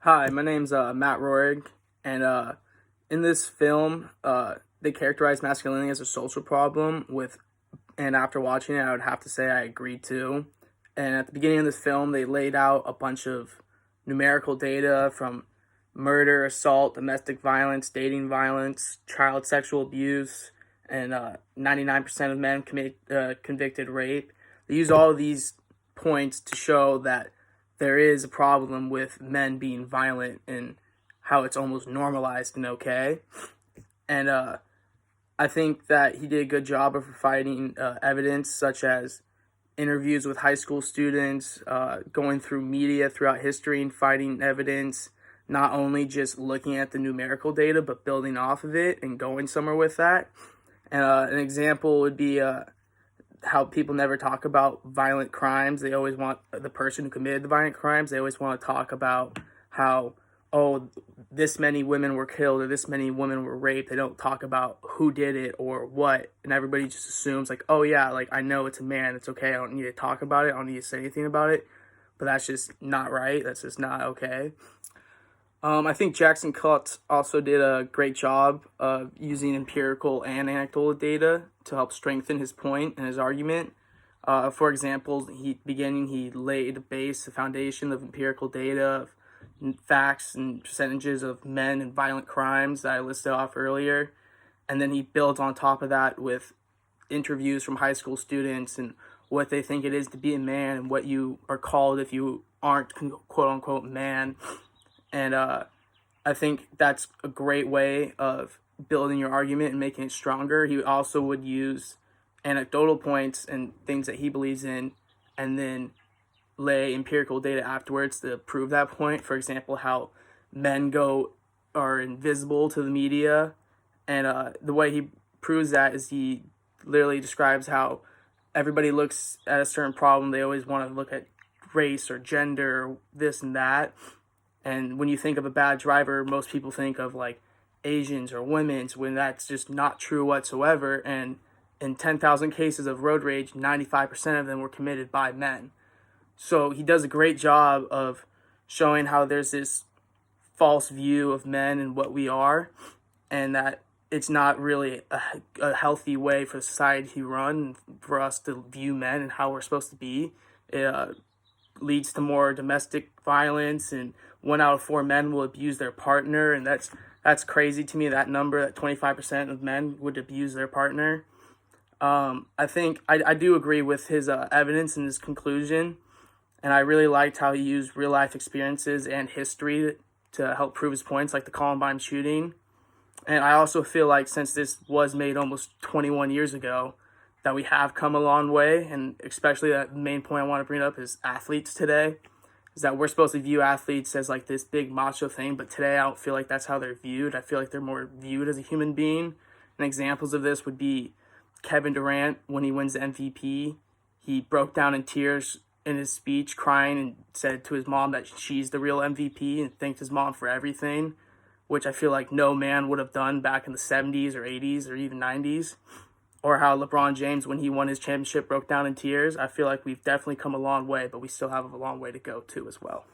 Hi, my name's Matt Rohrig, and in this film, they characterize masculinity as a social problem. And after watching it, I would have to say I agree too. And at the beginning of this film, they laid out a bunch of numerical data from murder, assault, domestic violence, dating violence, child sexual abuse, and 99% of men commit convicted rape. They use all of these points to show that there is a problem with men being violent and how it's almost normalized and okay. And I think that he did a good job of providing evidence, such as interviews with high school students, going through media throughout history and finding evidence, not only just looking at the numerical data, but building off of it and going somewhere with that. And an example would be how people never talk about violent crimes. They always want the person who committed the violent crimes. They always want to talk about how, oh, this many women were killed or this many women were raped. They don't talk about who did it or what. And everybody just assumes, like, oh, yeah, like, I know it's a man. It's okay. I don't need to talk about it. I don't need to say anything about it. But that's just not right. That's just not okay. I think Jackson Cutts also did a great job of using empirical and anecdotal data to help strengthen his point and his argument. For example, he laid the foundation of empirical data, of facts and percentages of men and violent crimes that I listed off earlier. And then he built on top of that with interviews from high school students and what they think it is to be a man and what you are called if you aren't quote unquote man. And I think that's a great way of building your argument and making it stronger. He also would use anecdotal points and things that he believes in, and then lay empirical data afterwards to prove that point. For example, how men are invisible to the media. And the way he proves that is he literally describes how everybody looks at a certain problem. They always want to look at race or gender or this and that. And when you think of a bad driver, most people think of like Asians or women's, when that's just not true whatsoever. And in 10,000 cases of road rage, 95% of them were committed by men. So he does a great job of showing how there's this false view of men and what we are, and that it's not really a healthy way for society to run, for us to view men and how we're supposed to be. It leads to more domestic violence, and 1 out of 4 men will abuse their partner, and that's crazy to me, that number, that 25% of men would abuse their partner. I think I do agree with his evidence and his conclusion, and I really liked how he used real life experiences and history to help prove his points, like the Columbine shooting. And I also feel like, since this was made almost 21 years ago, that we have come a long way. And especially that main point I want to bring up is athletes today, is that we're supposed to view athletes as like this big macho thing, but today I don't feel like that's how they're viewed. I feel like they're more viewed as a human being. And examples of this would be Kevin Durant. When he wins the MVP, he broke down in tears in his speech, crying, and said to his mom that she's the real MVP and thanked his mom for everything, which I feel like no man would have done back in the 70s or 80s or even 90s. Or how LeBron James, when he won his championship, broke down in tears. I feel like we've definitely come a long way, but we still have a long way to go too as well.